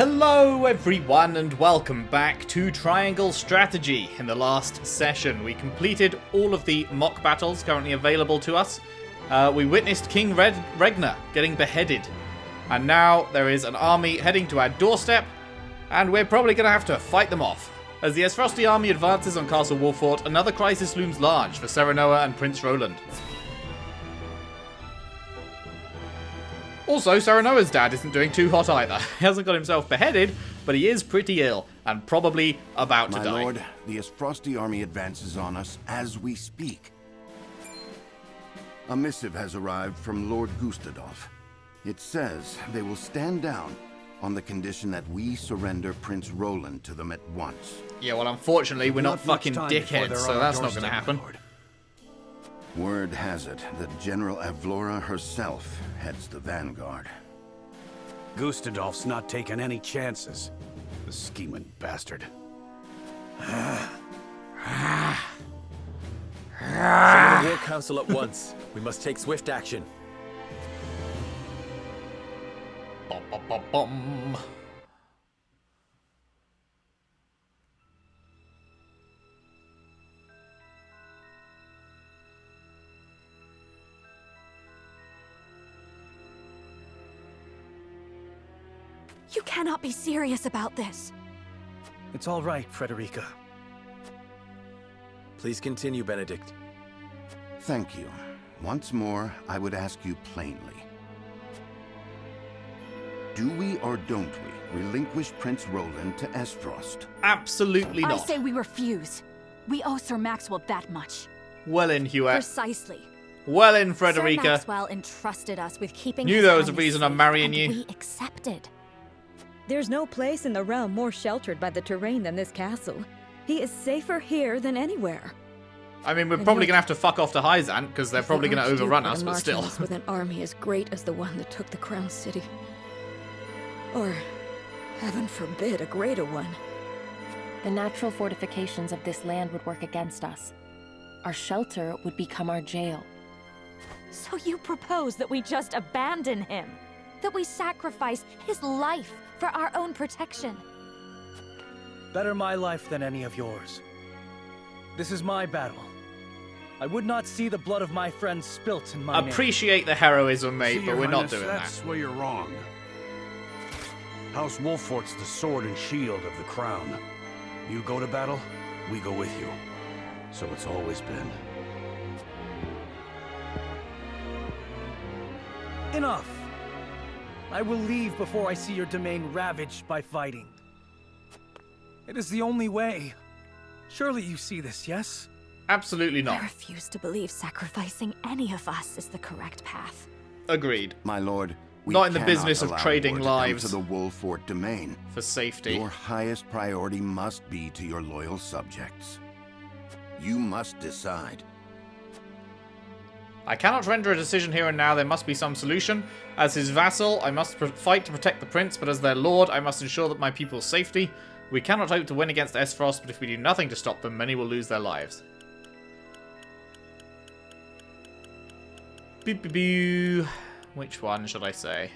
Hello everyone and welcome back to Triangle Strategy. In the last session we completed all of the mock battles currently available to us. We witnessed King Regner getting beheaded. And now there is an army heading to our doorstep and we're probably going to have to fight them off. As the Esfrosti army advances on Castle Wolffort, another crisis looms large for Serenoa and Prince Roland. Also, Serenoa's dad isn't doing too hot either. He hasn't got himself beheaded, but he is pretty ill, and probably about to die. My lord, the Esfrosti army advances on us as we speak. A missive has arrived from Lord Gustadolf. It says they will stand down on the condition that we surrender Prince Roland to them at once. Yeah, well, unfortunately, we're not fucking dickheads, so that's not going to happen. Word has it that General Avlora herself heads the vanguard. Gustadolf's not taking any chances. The scheming bastard. Summon the War Council at once. We must take swift action. Bum, bum, bum, bum. You cannot be serious about this. It's all right, Frederica. Please continue, Benedict. Thank you. Once more, I would ask you plainly. Do we or don't we relinquish Prince Roland to Esfrost? Absolutely not. I say we refuse. We owe Sir Maxwell that much. Well in, Hewitt. Precisely. Well in, Frederica. Sir Maxwell entrusted us with keeping Knew his there was a army reason safe, I'm marrying and you. we accepted. There's no place in the realm more sheltered by the terrain than this castle. He is safer here than anywhere. I mean, we're probably going to have to fuck off to Hyzant, because they're probably going to overrun us, but still. With an army as great as the one that took the crown city. Or, heaven forbid, a greater one. The natural fortifications of this land would work against us. Our shelter would become our jail. So you propose that we just abandon him? That we sacrifice his life for our own protection? Better my life than any of yours. This is my battle. I would not see the blood of my friends spilt in my name. Appreciate the heroism, mate, but Your we're not Highness, doing that's that. where you're wrong. House Wolffort's the sword and shield of the crown. You go to battle, we go with you. So it's always been. Enough! I will leave before I see your domain ravaged by fighting. It is the only way. Surely you see this, yes? Absolutely I not. refuse to believe sacrificing any of us is the correct path. Agreed. My lord, we Not in the cannot business of allow trading war to come lives. to the Wolffort domain. For safety. Your highest priority must be to your loyal subjects. You must decide. I cannot render a decision here and now. There must be some solution. As his vassal, I must fight to protect the prince, but as their lord, I must ensure that my people's safety. We cannot hope to win against Esfrost, but if we do nothing to stop them, many will lose their lives. Boo, boo, boo. Which one should I say?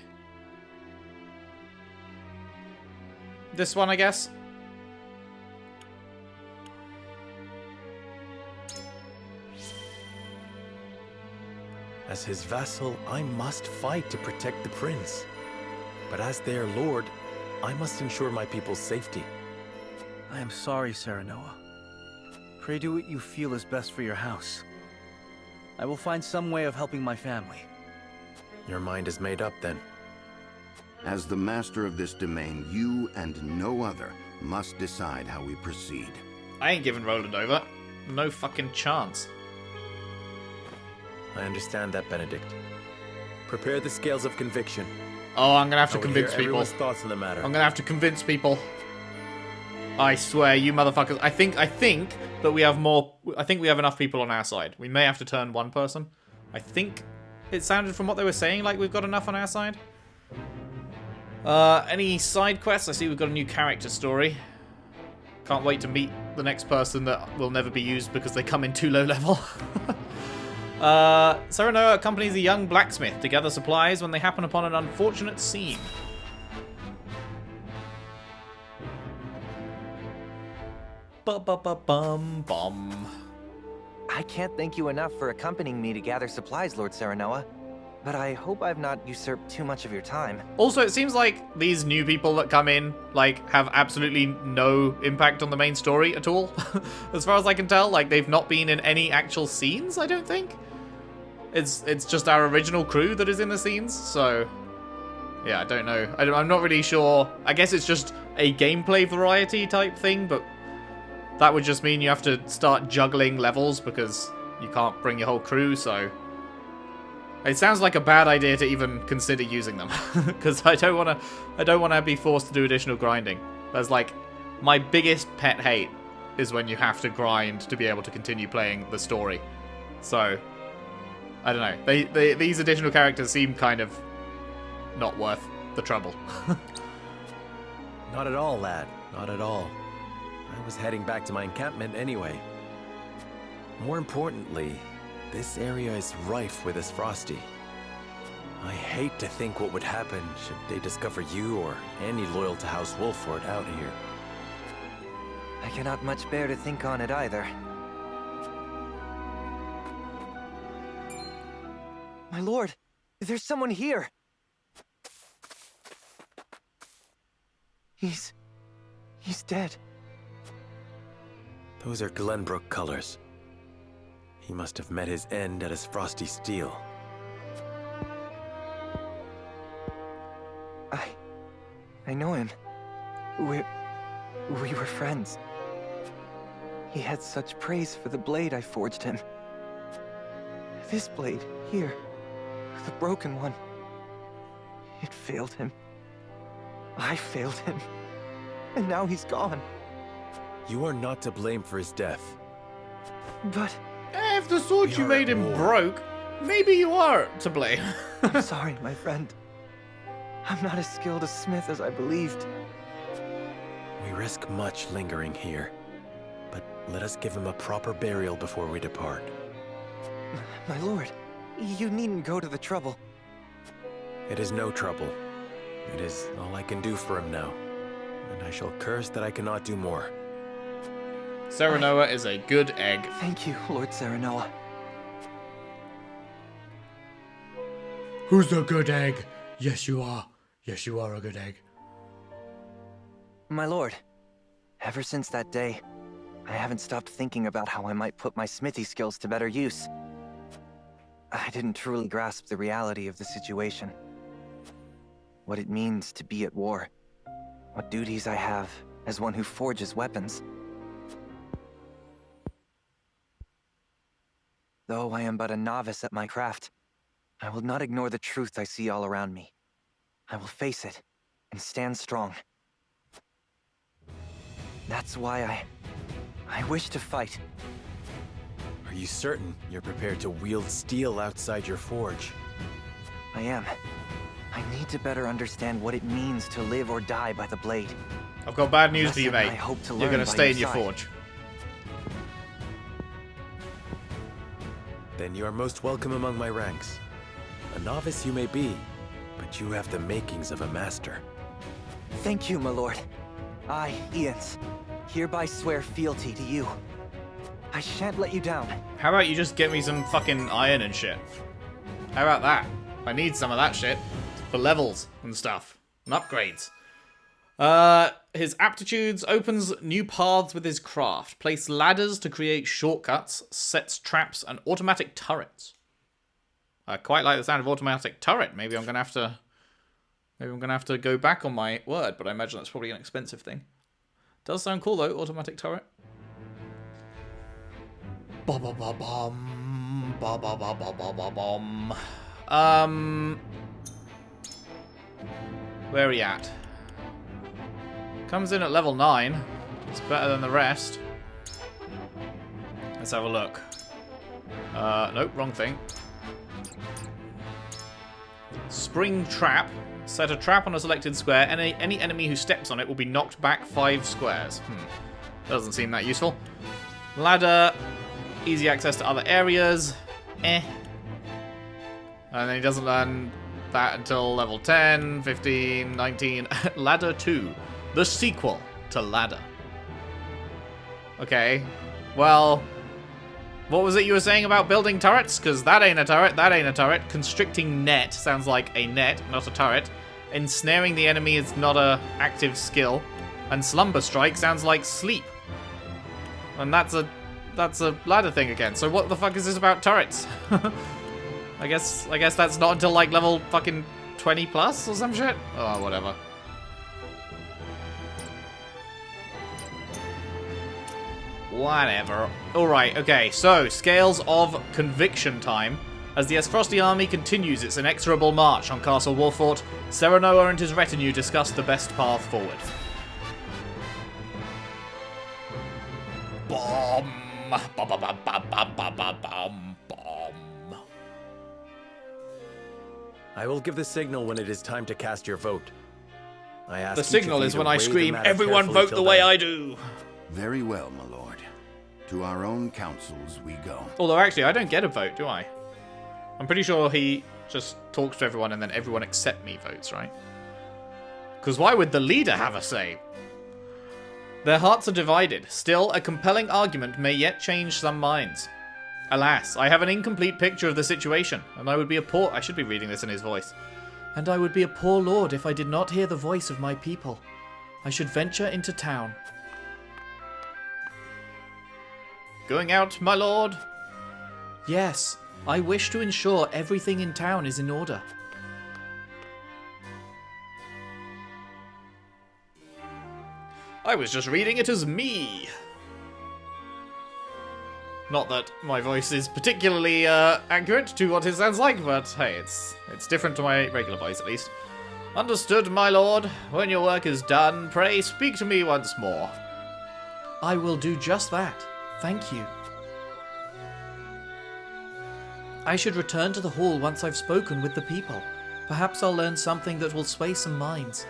This one, I guess. As his vassal, I must fight to protect the prince. But as their lord, I must ensure my people's safety. I am sorry, Serenoa. Pray do what you feel is best for your house. I will find some way of helping my family. Your mind is made up, then. As the master of this domain, you and no other must decide how we proceed. I ain't giving Roland over. No fucking chance. I understand that, Benedict. Prepare the scales of conviction. Oh, I'm gonna have to I will convince hear people. everyone's thoughts on the matter. I'm gonna have to convince people. I swear, you motherfuckers. I think that we have more. I think we have enough people on our side. We may have to turn one person. I think it sounded from what they were saying like we've got enough on our side. Any side quests? I see we've got a new character story. Can't wait to meet the next person that will never be used because they come in too low level. Serenoa accompanies a young blacksmith to gather supplies when they happen upon an unfortunate scene. Ba-ba-ba-bum-bum. I can't thank you enough for accompanying me to gather supplies, Lord Serenoa. But I hope I've not usurped too much of your time. Also, it seems like these new people that come in, like, have absolutely no impact on the main story at all. As far as I can tell, like, they've not been in any actual scenes, I don't think. It's just our original crew that is in the scenes, so... Yeah, I don't know. I'm not really sure. I guess it's just a gameplay variety type thing, but that would just mean you have to start juggling levels because you can't bring your whole crew, so... It sounds like a bad idea to even consider using them, because I don't want to be forced to do additional grinding. That's like my biggest pet hate is when you have to grind to be able to continue playing the story. So I don't know. These additional characters seem kind of not worth the trouble. Not at all, lad. Not at all. I was heading back to my encampment anyway. More importantly, this area is rife with this Frosty. I hate to think what would happen should they discover you or any loyal to House Wolford out here. I cannot much bear to think on it either. My lord, there's someone here! He's dead. Those are Glenbrook colors. He must have met his end at his Frosty Steel. I know him. We were friends. He had such praise for the blade I forged him. This blade, here, the broken one. It failed him. I failed him. And now he's gone. You are not to blame for his death. But... If the sword you made him broke, maybe you are to blame. I'm sorry, my friend. I'm not as skilled a smith as I believed. We risk much lingering here, but let us give him a proper burial before we depart. My lord, you needn't go to the trouble. It is no trouble. It is all I can do for him now, and I shall curse that I cannot do more. Serenoa is a good egg. Thank you, Lord Serenoa. Who's a good egg? Yes, you are. Yes, you are a good egg. My lord, ever since that day, I haven't stopped thinking about how I might put my smithy skills to better use. I didn't truly grasp the reality of the situation. What it means to be at war. What duties I have as one who forges weapons. Though I am but a novice at my craft, I will not ignore the truth I see all around me. I will face it and stand strong. That's why I wish to fight. Are you certain you're prepared to wield steel outside your forge? I am. I need to better understand what it means to live or die by the blade. I've got bad news for you, mate. I hope to You're learn going to by stay your in your side. forge. Then you are most welcome among my ranks. A novice you may be, but you have the makings of a master. Thank you, my lord. I, Ians, hereby swear fealty to you. I shan't let you down. How about you just get me some fucking iron and shit? How about that? I need some of that shit for levels and stuff and upgrades. His aptitudes opens new paths with his craft. Place ladders to create shortcuts. Sets traps and automatic turrets. I quite like the sound of automatic turret. Maybe I'm gonna have to go back on my word, but I imagine that's probably an expensive thing. Does sound cool though, automatic turret. Ba ba ba bum. Ba ba ba ba ba ba bum. Where are we at? Comes in at level 9. It's better than the rest. Let's have a look. Nope, wrong thing. Spring trap. Set a trap on a selected square. Any enemy who steps on it will be knocked back 5 squares. Doesn't seem that useful. Ladder. Easy access to other areas. And then he doesn't learn that until level 10, 15, 19. Ladder 2. The sequel to Ladder. Okay. Well, what was it you were saying about building turrets? Because that ain't a turret, that ain't a turret. Constricting net sounds like a net, not a turret. Ensnaring the enemy is not a active skill. And slumber strike sounds like sleep. And that's a ladder thing again. So what the fuck is this about turrets? I guess that's not until like level fucking 20 plus or some shit. Oh, whatever. Whatever. Alright, okay, so, scales of conviction time. As the Esfrosti army continues its inexorable march on Castle Wolffort, Serenoa and his retinue discuss the best path forward. Bomb! Bomb! I will give the signal when it is time to cast your vote. I ask the signal is when I scream, "Everyone vote the way I do!" Very well, my lord. To our own councils we go. Although, actually, I don't get a vote, do I? I'm pretty sure he just talks to everyone and then everyone except me votes, right? Because why would the leader have a say? Their hearts are divided. Still, a compelling argument may yet change some minds. Alas, I have an incomplete picture of the situation, and I would be a poor... I should be reading this in his voice. And I would be a poor lord if I did not hear the voice of my people. I should venture into town. Going out, my lord? Yes, I wish to ensure everything in town is in order. I was just reading it as me. Not that my voice is particularly accurate to what it sounds like, but hey, it's different to my regular voice at least. Understood, my lord. When your work is done, pray speak to me once more. I will do just that. Thank you. I should return to the hall once I've spoken with the people. Perhaps I'll learn something that will sway some minds.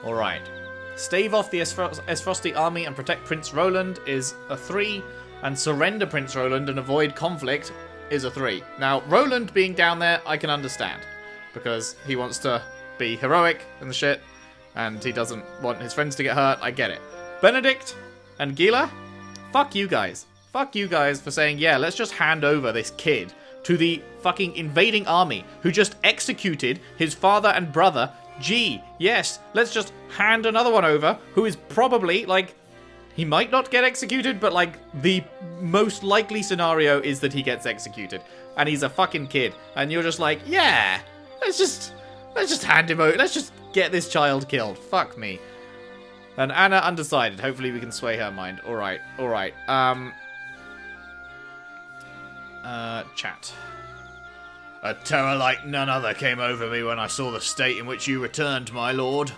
Alright. Stave off the Esfrosti army and protect Prince Roland is a 3, and surrender Prince Roland and avoid conflict is a 3. Now, Roland being down there, I can understand, because he wants to be heroic and shit, and he doesn't want his friends to get hurt. I get it. Benedict and Gila? Fuck you guys. Fuck you guys for saying, yeah, let's just hand over this kid to the fucking invading army who just executed his father and brother. Gee, yes, let's just hand another one over who is probably, like, he might not get executed, but, like, the most likely scenario is that he gets executed. And he's a fucking kid. And you're just like, yeah, let's just hand him over. Let's just get this child killed. Fuck me. And Anna undecided. Hopefully we can sway her mind. Alright, alright. Chat. A terror like none other came over me when I saw the state in which you returned, my lord.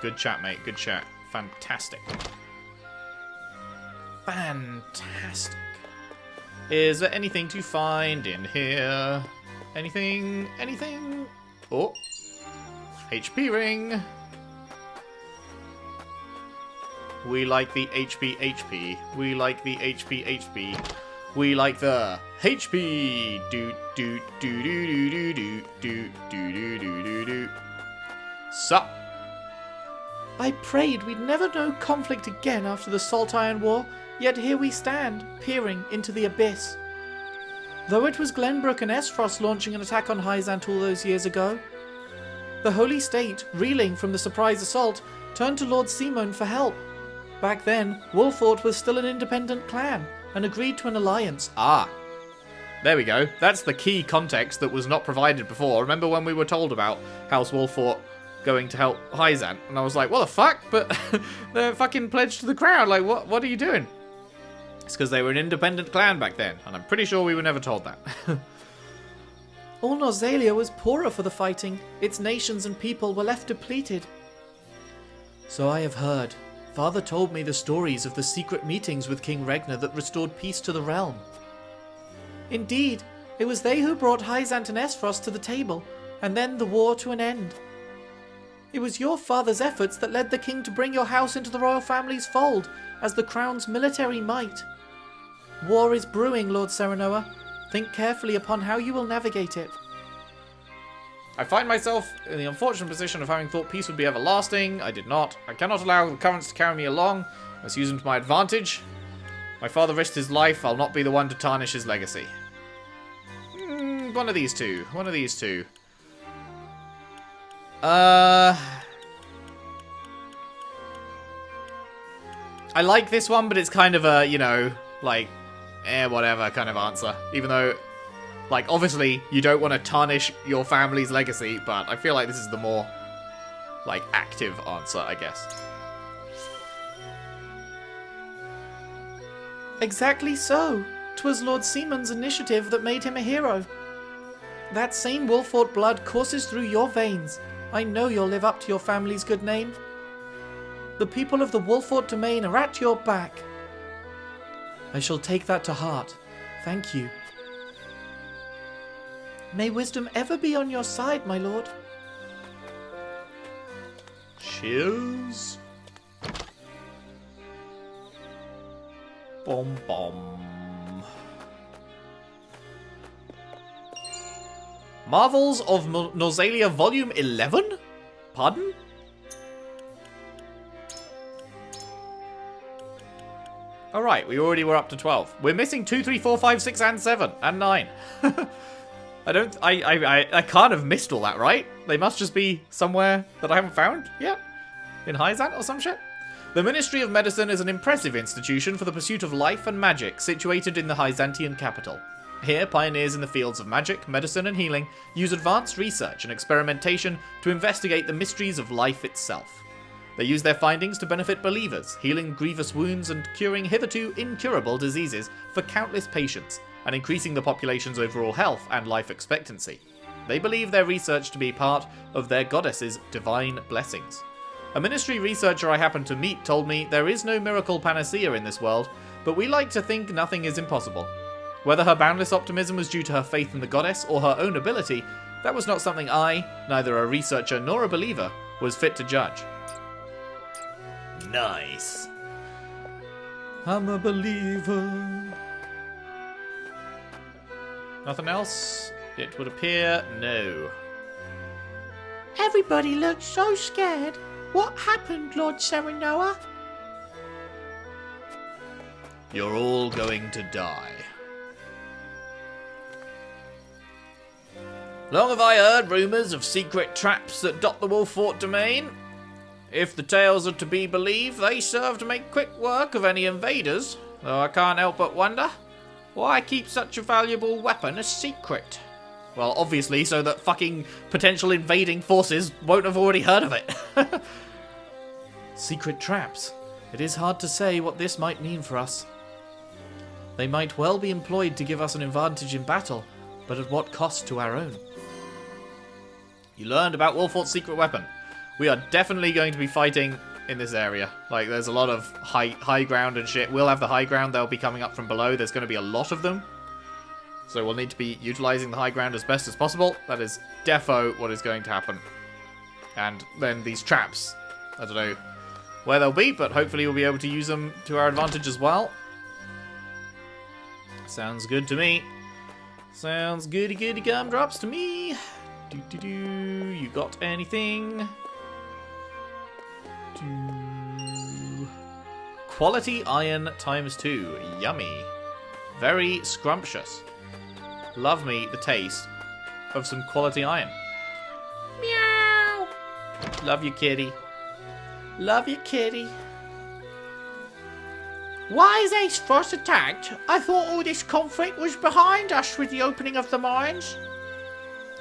Good chat, mate. Good chat. Fantastic. Fantastic. Is there anything to find in here? Anything? Anything? Oh. HP ring. We like the HP. We like the HP. We like the HP. Do do do do do do do do do do do do. Sup? I prayed we'd never know conflict again after the Salt Iron War, yet here we stand, peering into the abyss. Though it was Glenbrook and Esfrost launching an attack on Hyzant all those years ago, the Holy State, reeling from the surprise assault, turned to Lord Simon for help. Back then, Wolffort was still an independent clan, and agreed to an alliance. Ah. There we go. That's the key context that was not provided before. Remember when we were told about House Wolffort going to help Hyzant? And I was like, what the fuck? But they're fucking pledged to the crown. Like, what are you doing? It's because they were an independent clan back then, and I'm pretty sure we were never told that. All Norzalia was poorer for the fighting. Its nations and people were left depleted. So I have heard. Father told me the stories of the secret meetings with King Regner that restored peace to the realm. Indeed, it was they who brought Hyzant and Esfrost to the table, and then the war to an end. It was your father's efforts that led the king to bring your house into the royal family's fold as the crown's military might. War is brewing, Lord Serenoa. Think carefully upon how you will navigate it. I find myself in the unfortunate position of having thought peace would be everlasting. I did not. I cannot allow the currents to carry me along. I must use them to my advantage. My father risked his life. I'll not be the one to tarnish his legacy. One of these two. One of these two. I like this one, but it's kind of a, you know, like, whatever kind of answer. Even though, like, obviously, you don't want to tarnish your family's legacy, but I feel like this is the more, like, active answer, I guess. Exactly so. 'Twas Lord Seaman's initiative that made him a hero. That same Wolfort blood courses through your veins. I know you'll live up to your family's good name. The people of the Wolfort domain are at your back. I shall take that to heart. Thank you. May wisdom ever be on your side, my lord. Cheers. Bom bom. Marvels of Nausalia Volume 11? Pardon? Alright, we already were up to 12. We're missing 2, 3, 4, 5, 6, and 7. And 9. I can't have missed all that, right? They must just be somewhere that I haven't found yet? In Hyzant or some shit? The Ministry of Medicine is an impressive institution for the pursuit of life and magic, situated in the Hyzantian capital. Here, pioneers in the fields of magic, medicine, and healing use advanced research and experimentation to investigate the mysteries of life itself. They use their findings to benefit believers, healing grievous wounds and curing hitherto incurable diseases for countless patients, and increasing the population's overall health and life expectancy. They believe their research to be part of their goddess's divine blessings. A ministry researcher I happened to meet told me there is no miracle panacea in this world, but we like to think nothing is impossible. Whether her boundless optimism was due to her faith in the goddess or her own ability, that was not something I, neither a researcher nor a believer, was fit to judge. Nice. I'm a believer. Nothing else? It would appear no. Everybody looked so scared. What happened, Lord Serenoa? You're all going to die. Long have I heard rumours of secret traps that dot the Wolfort domain. If the tales are to be believed, they serve to make quick work of any invaders, though I can't help but wonder, why keep such a valuable weapon a secret? Well, obviously, so that fucking potential invading forces won't have already heard of it. Secret traps. It is hard to say what this might mean for us. They might well be employed to give us an advantage in battle, but at what cost to our own? You learned about Wolfort's secret weapon. We are definitely going to be fighting in this area. Like, there's a lot of high ground and shit. We'll have the high ground. They'll be coming up from below. There's going to be a lot of them. So we'll need to be utilizing the high ground as best as possible. That is defo what is going to happen. And then these traps. I don't know where they'll be, but hopefully we'll be able to use them to our advantage as well. Sounds good to me. Sounds goody goody gumdrops to me. You got anything? Quality iron ×2. Yummy. Very scrumptious. Love me the taste of some quality iron. Meow. Love you, kitty. Love you, kitty. Why is Ace Frost attacked? I thought all this conflict was behind us with the opening of the mines.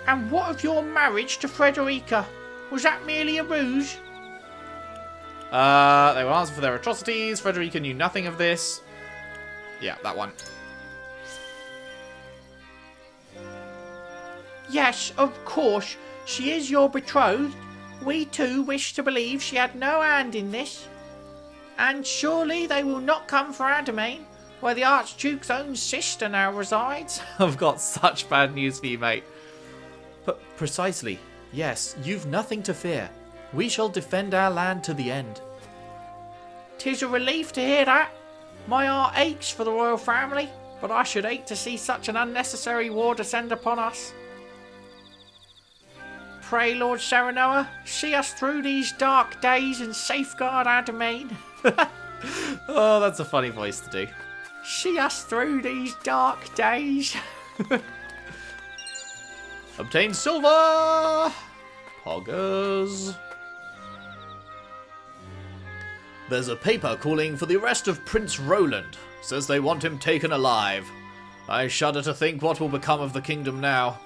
And what of your marriage to Frederica? Was that merely a ruse? They will answer for their atrocities. Frederica knew nothing of this. Yeah, that one. Yes, of course. She is your betrothed. We too wish to believe she had no hand in this. And surely they will not come for our domain, where the Archduke's own sister now resides. I've got such bad news for you, mate. But precisely, yes, you've nothing to fear. We shall defend our land to the end. 'Tis a relief to hear that. My heart aches for the royal family, but I should hate to see such an unnecessary war descend upon us. pray, Lord Serenoa, see us through these dark days and safeguard our domain. Oh, that's a funny voice to do. See us through these dark days. Obtain silver! Poggers. There's a paper calling for the arrest of Prince Roland. Says they want him taken alive. I shudder to think what will become of the kingdom now.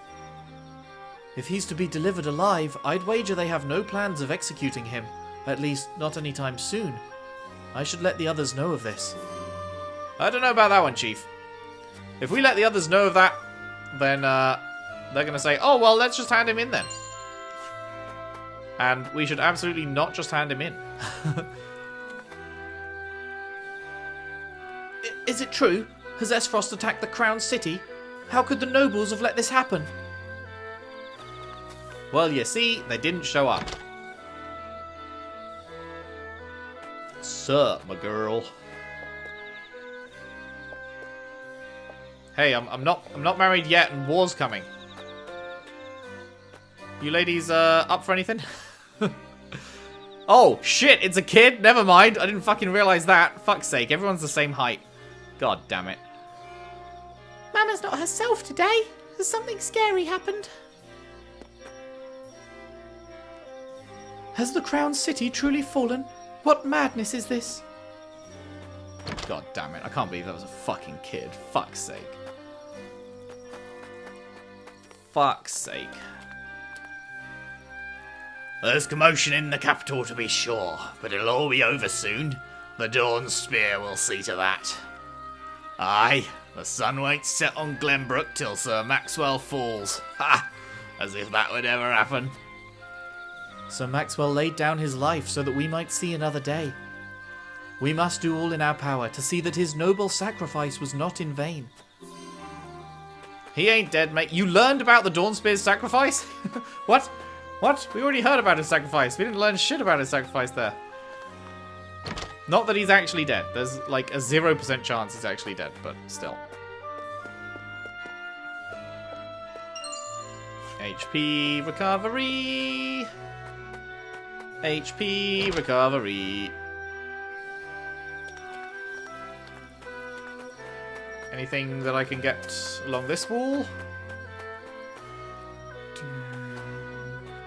If he's to be delivered alive, I'd wager they have no plans of executing him. At least, not anytime soon. I should let the others know of this. I don't know about that one, Chief. If we let the others know of that, then they're going to say, oh, well, let's just hand him in then. And we should absolutely not just hand him in. Is it true? Has Esfrost attacked the Crown City? How could the nobles have let this happen? Well, you see, they didn't show up. Sup, my girl. Hey, I'm not married yet, and war's coming. You ladies up for anything? Oh shit! It's a kid. Never mind. I didn't fucking realize that. Fuck's sake! Everyone's the same height. God damn it. Mama's not herself today. Has something scary happened? Has the Crown City truly fallen? What madness is this? God damn it. I can't believe that was a fucking kid. Fuck's sake. Fuck's sake. There's commotion in the capital to be sure, but it'll all be over soon. The Dawn Spear will see to that. Aye, the sun won't set on Glenbrook till Sir Maxwell falls. Ha! As if that would ever happen. Sir Maxwell laid down his life so that we might see another day. We must do all in our power to see that his noble sacrifice was not in vain. He ain't dead, mate. You learned about the Dawnspear's sacrifice? What? What? We already heard about his sacrifice. We didn't learn shit about his sacrifice there. Not that he's actually dead. There's like a 0% chance he's actually dead, but still. HP recovery. HP recovery. Anything that I can get along this wall?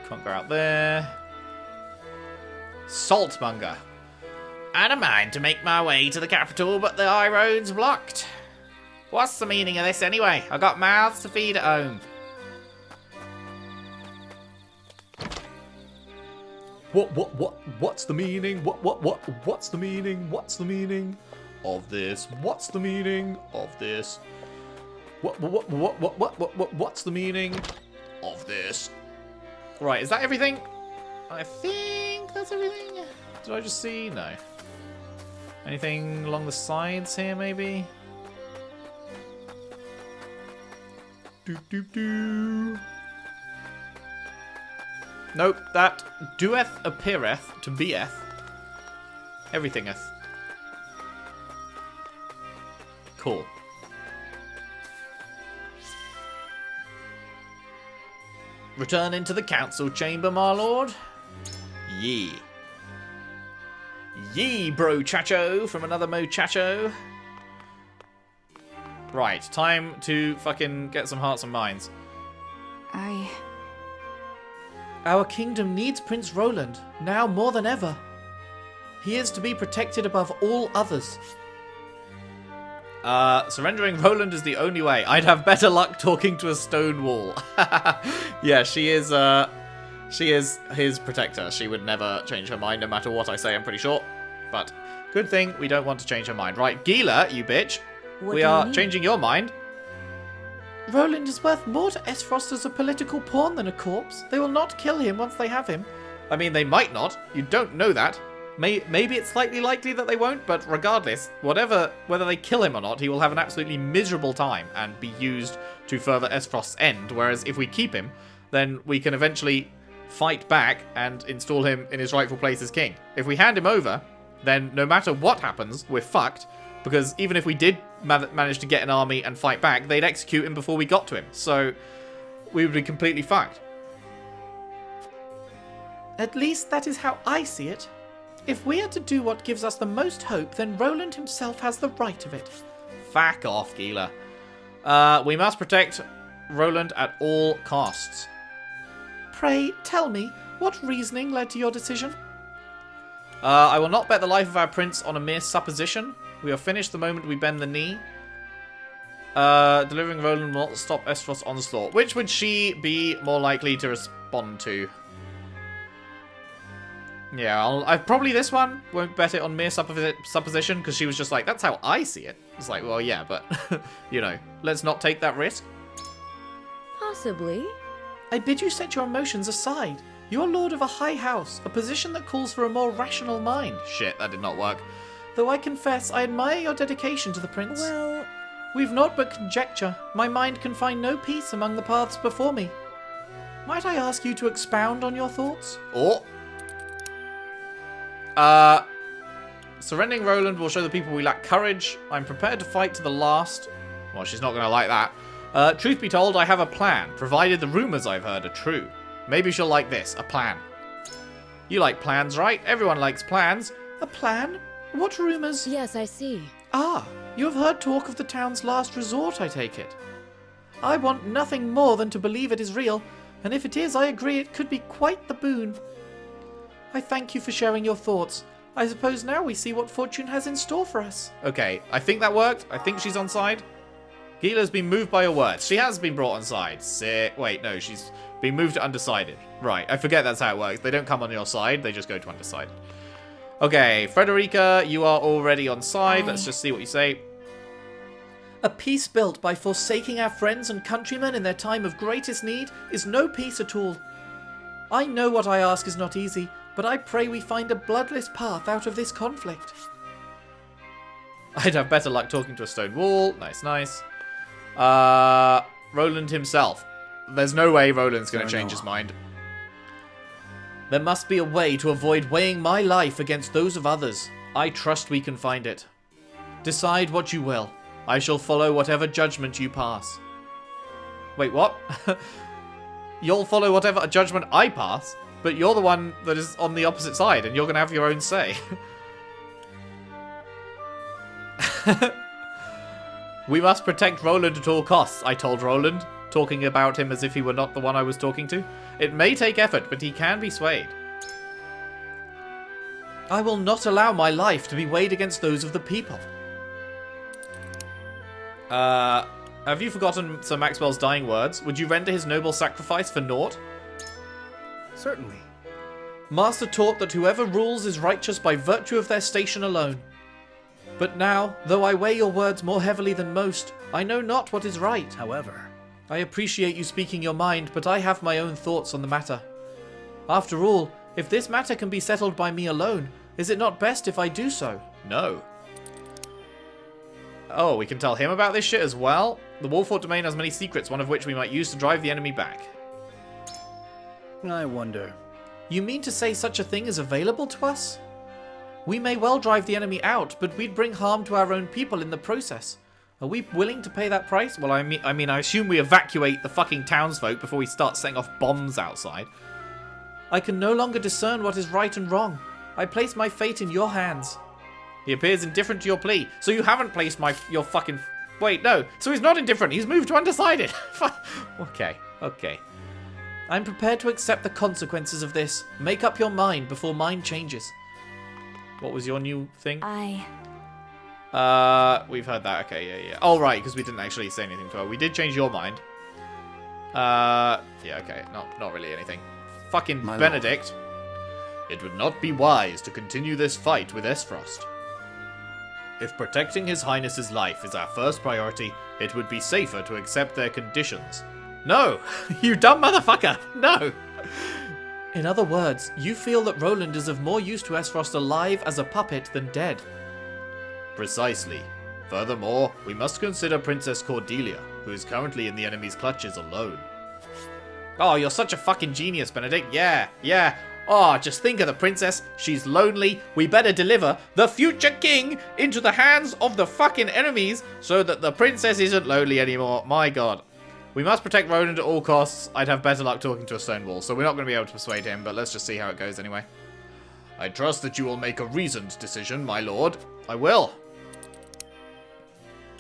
Can't go out there. Saltmonger. I had a mind to make my way to the capital, but the high road's blocked. What's the meaning of this anyway? I got mouths to feed at home. What's the meaning? What's the meaning? What's the meaning of this? What's the meaning of this? What's the meaning of this? Right, is that everything? I think that's everything. Did I just see? No. Anything along the sides here, maybe? Doop. Nope, that doeth appeareth to beeth. Everythingeth. Cool. Return into the council chamber, my lord. Yee. Yee, bro chacho, from another muchacho. Right, time to fucking get some hearts and minds. Our kingdom needs Prince Roland, now more than ever. He is to be protected above all others. Surrendering Roland is the only way. I'd have better luck talking to a stone wall. Yeah, she is his protector. She would never change her mind no matter what I say, I'm pretty sure. But good thing we don't want to change her mind. Right, Gila, you bitch. We are changing your mind. Roland is worth more to Esfrost as a political pawn than a corpse. They will not kill him once they have him. I mean, they might not. You don't know that. Maybe it's slightly likely that they won't, but regardless, whether they kill him or not, he will have an absolutely miserable time and be used to further Esfrost's end, whereas if we keep him, then we can eventually fight back and install him in his rightful place as king. If we hand him over, then no matter what happens, we're fucked, because even if we did manage to get an army and fight back, they'd execute him before we got to him, so we would be completely fucked. At least that is how I see it. If we are to do what gives us the most hope, then Roland himself has the right of it. Fuck off, Gila. We must protect Roland at all costs. Pray, tell me, what reasoning led to your decision? I will not bet the life of our prince on a mere supposition. We are finished the moment we bend the knee. Delivering Roland will not stop Esfrost's onslaught. Which would she be more likely to respond to? Yeah, I probably this one. Won't bet it on mere supposition, because she was just like, that's how I see it. It's like, well, yeah, but, you know, let's not take that risk. Possibly. I bid you set your emotions aside. You are lord of a high house, a position that calls for a more rational mind. Shit, that did not work. Though I confess, I admire your dedication to the prince. Well, we've naught but conjecture. My mind can find no peace among the paths before me. Might I ask you to expound on your thoughts? Oh. Surrendering Roland will show the people we lack courage. I'm prepared to fight to the last. Well, she's not going to like that. Truth be told, I have a plan, provided the rumors I've heard are true. Maybe she'll like this, a plan. You like plans, right? Everyone likes plans. A plan? What rumors? yes, I see. Ah, you have heard talk of the town's last resort, I take it. I want nothing more than to believe it is real, and if it is, I agree it could be quite the boon. I thank you for sharing your thoughts. I suppose now we see what fortune has in store for us. Okay, I think that worked. I think she's on side. Gila's been moved by your words. She has been brought on side. Sick. Wait, no, she's been moved to undecided. Right, I forget that's how it works. They don't come on your side, they just go to undecided. Okay, Frederica, you are already on side. Let's just see what you say. A peace built by forsaking our friends and countrymen in their time of greatest need is no peace at all. I know what I ask is not easy, but I pray we find a bloodless path out of this conflict. I'd have better luck talking to a stone wall. Nice, nice. Roland himself. There's no way Roland's going to change his mind. There must be a way to avoid weighing my life against those of others. I trust we can find it. Decide what you will. I shall follow whatever judgment you pass. Wait, what? You'll follow whatever judgment I pass, but you're the one that is on the opposite side, and you're going to have your own say. We must protect Roland at all costs, I told Roland, talking about him as if he were not the one I was talking to. It may take effort, but he can be swayed. I will not allow my life to be weighed against those of the people. Have you forgotten Sir Maxwell's dying words? Would you render his noble sacrifice for naught? Certainly. Master taught that whoever rules is righteous by virtue of their station alone. But now, though I weigh your words more heavily than most, I know not what is right. However, I appreciate you speaking your mind, but I have my own thoughts on the matter. After all, if this matter can be settled by me alone, is it not best if I do so? No. Oh, we can tell him about this shit as well? The Wolfort domain has many secrets, one of which we might use to drive the enemy back. I wonder. You mean to say such a thing is available to us? We may well drive the enemy out, but we'd bring harm to our own people in the process. Are we willing to pay that price? Well, I mean, I assume we evacuate the fucking townsfolk before we start setting off bombs outside. I can no longer discern what is right and wrong. I place my fate in your hands. He appears indifferent to your plea, so you haven't placed your fucking... Wait, no. So he's not indifferent. He's moved to undecided. Okay. I'm prepared to accept the consequences of this. Make up your mind before mine changes. What was your new thing? We've heard that. Okay, yeah. Oh, right, because we didn't actually say anything to her. We did change your mind. Yeah, okay. Not really anything. Fucking My Benedict. It would not be wise to continue this fight with Esfrost. If protecting His Highness's life is our first priority, it would be safer to accept their conditions. No! You dumb motherfucker! No! In other words, you feel that Roland is of more use to Esfrost alive as a puppet than dead. Precisely. Furthermore, we must consider Princess Cordelia, who is currently in the enemy's clutches alone. Oh, you're such a fucking genius, Benedict. Yeah. Oh, just think of the princess. She's lonely. We better deliver the future king into the hands of the fucking enemies so that the princess isn't lonely anymore. My god. We must protect Roland at all costs. I'd have better luck talking to a stone wall, so we're not going to be able to persuade him, but let's just see how it goes anyway. I trust that you will make a reasoned decision, my lord. I will.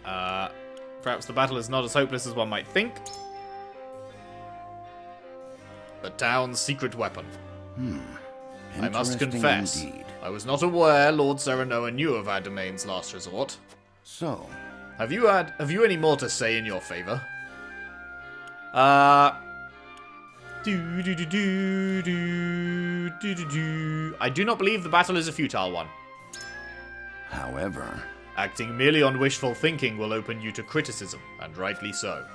Perhaps the battle is not as hopeless as one might think. The town's secret weapon. I must confess, indeed. I was not aware Lord Serenoa knew of our domain's last resort. So, Have you any more to say in your favor? I do not believe the battle is a futile one. however, Acting merely on wishful thinking will open you to criticism, and rightly so.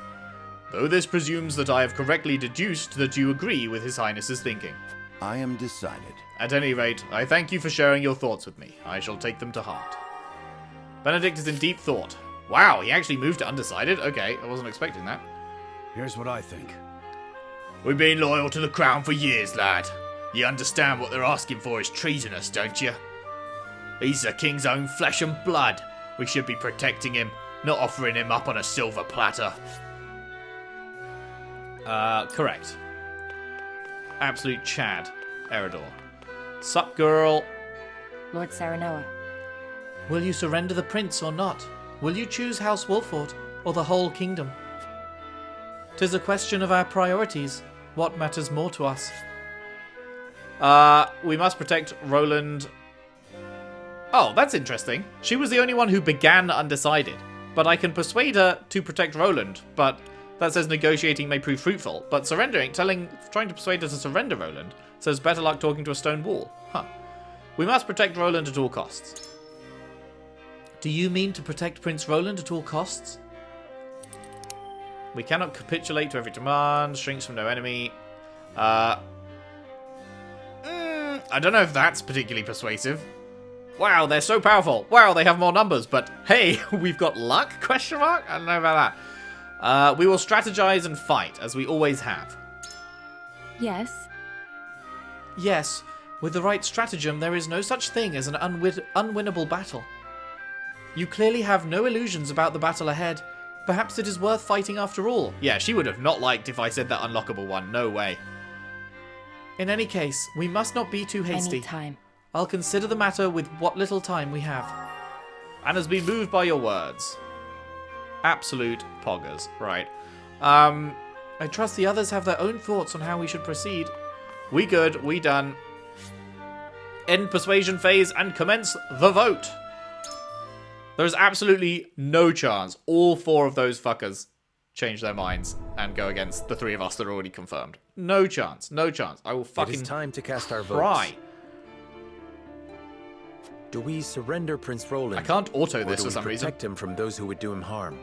Though this presumes that I have correctly deduced that you agree with His Highness's thinking. I am decided. At any rate, I thank you for sharing your thoughts with me. I shall take them to heart. Benedict is in deep thought. Wow, he actually moved to undecided? Okay, I wasn't expecting that. Here's what I think. We've been loyal to the crown for years, lad. You understand what they're asking for is treasonous, don't you? He's the king's own flesh and blood. We should be protecting him, not offering him up on a silver platter. Correct. Absolute Chad. Eridor. Sup, girl? Lord Serenoa. Will you surrender the prince or not? Will you choose House Wolford or the whole kingdom? 'Tis a question of our priorities. What matters more to us? We must protect Roland. Oh, that's interesting. She was the only one who began undecided. But I can persuade her to protect Roland, but that says negotiating may prove fruitful. But trying to persuade her to surrender Roland says better luck talking to a stone wall. Huh. We must protect Roland at all costs. Do you mean to protect Prince Roland at all costs? We cannot capitulate to every demand. Shrinks from no enemy. I don't know if that's particularly persuasive. Wow, they're so powerful. Wow, they have more numbers. But hey, we've got luck? Question mark? I don't know about that. We will strategize and fight, as we always have. Yes. Yes, with the right stratagem, there is no such thing as an unwinnable battle. You clearly have no illusions about the battle ahead. Perhaps it is worth fighting after all. Yeah, she would have not liked if I said that unlockable one. No way. In any case, we must not be too hasty. I need time. I'll consider the matter with what little time we have. And has been moved by your words. Absolute poggers. Right. I trust the others have their own thoughts on how we should proceed. We good. We done. End persuasion phase and commence the vote. There's absolutely no chance all four of those fuckers change their minds and go against the three of us that are already confirmed. No chance. No chance. I will fucking It is time to cast our votes. cry. Do we surrender Prince Roland? I can't auto this or do for we some reason. protect him from those who would do him harm?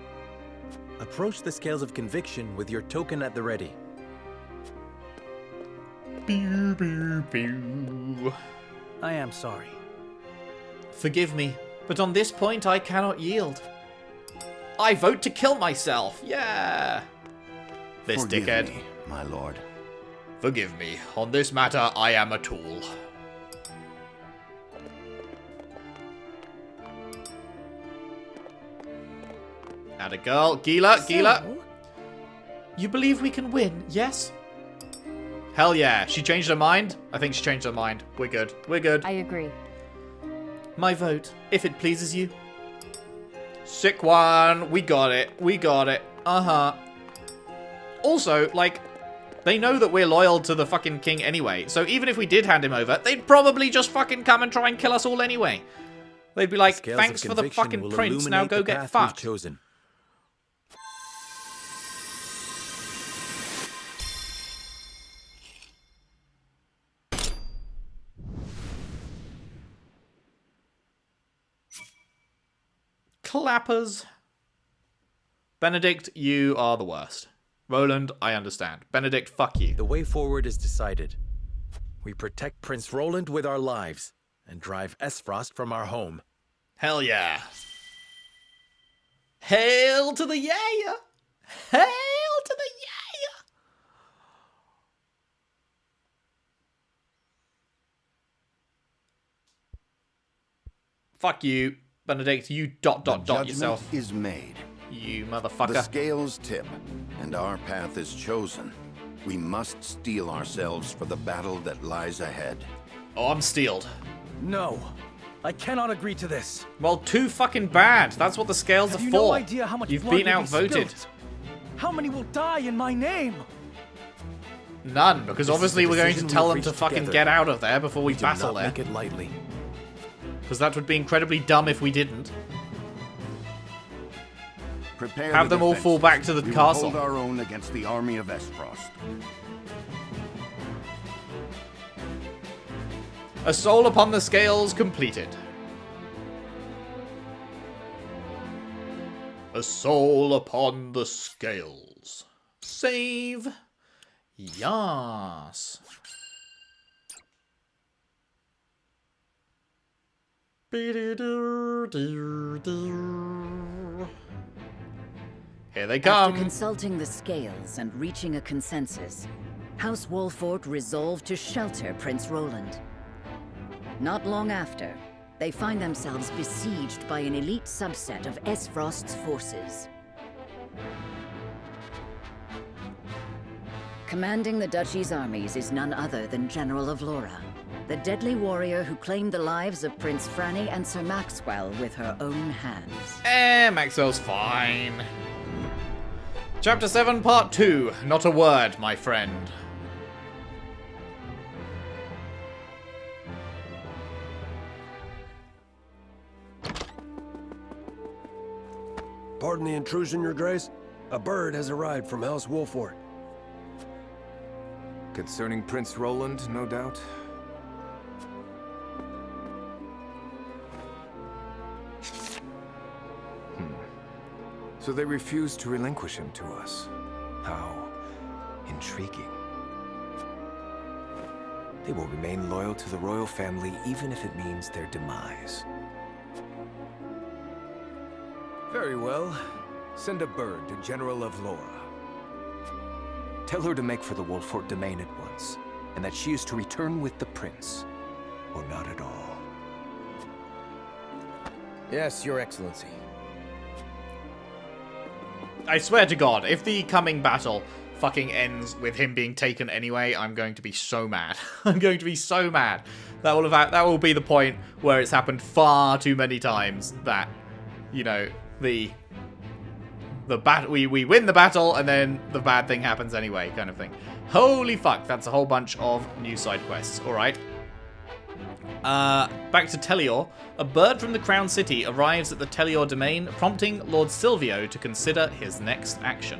Approach the scales of conviction with your token at the ready. Pew, pew, pew. I am sorry. Forgive me, but on this point I cannot yield. I vote to kill myself. Yeah. This Forgive dickhead. me, my lord. Forgive me. On this matter, I am a tool. Atta girl. Gila. So, you believe we can win, yes? Hell yeah. She changed her mind? I think she changed her mind. We're good. We're good. I agree. My vote, if it pleases you. Sick one. We got it. We got it. Uh-huh. Also, like, they know that we're loyal to the fucking king anyway. So even if we did hand him over, they'd probably just fucking come and try and kill us all anyway. They'd be like, Scales thanks of for the conviction fucking will prince, now illuminate go the get path we've fucked. chosen. Clappers. Benedict, you are the worst. Roland, I understand. Benedict, fuck you. The way forward is decided. We protect Prince Roland with our lives and drive Esfrost from our home. Hell yeah. Hail to the yeah! Hail to the yeah! Fuck you, Benedict. You dot The judgment yourself. is made. You The motherfucker. scales tip. and our path is chosen. We must steel ourselves for the battle that lies ahead. Oh, I'm steeled. No, I cannot agree to this. Well, too fucking bad. That's what the scales Have are you for. no idea how much You've blood been will be outvoted. spilled? How many will die in my name? None, because This obviously is the we're going to decision tell we've them to reached fucking together. get out of there before we Do battle not there. make it lightly. Because that would be incredibly dumb if we didn't. Prepare Have the them all defenses. fall back to the We will castle. hold our own against the army of Esfrost. A soul upon the scales completed. A soul upon the scales. Save. Yas. Here they come. After consulting the scales and reaching a consensus, House Wolfort resolved to shelter Prince Roland. Not long after, they find themselves besieged by an elite subset of Esfrost's forces. Commanding the Duchy's armies is none other than General of Laura, the deadly warrior who claimed the lives of Prince Franny and Sir Maxwell with her own hands. Maxwell's fine. Chapter 7, Part 2. Not a word, my friend. Pardon the intrusion, Your Grace. A bird has arrived from House Wolfort. Concerning Prince Roland, no doubt. So they refused to relinquish him to us. How intriguing. They will remain loyal to the royal family even if it means their demise. Very well. Send a bird to General of Laura. Tell her to make for the Wolfort domain at once, and that she is to return with the prince, or not at all. Yes, Your Excellency. I swear to God, if the coming battle fucking ends with him being taken anyway, I'm going to be so mad. I'm going to be so mad. That will be the point where it's happened far too many times that, you know, we win the battle and then the bad thing happens anyway, kind of thing. Holy fuck, that's a whole bunch of new side quests. All right. Back to Telior. A bird from the Crown City arrives at the Telior domain, prompting Lord Silvio to consider his next action.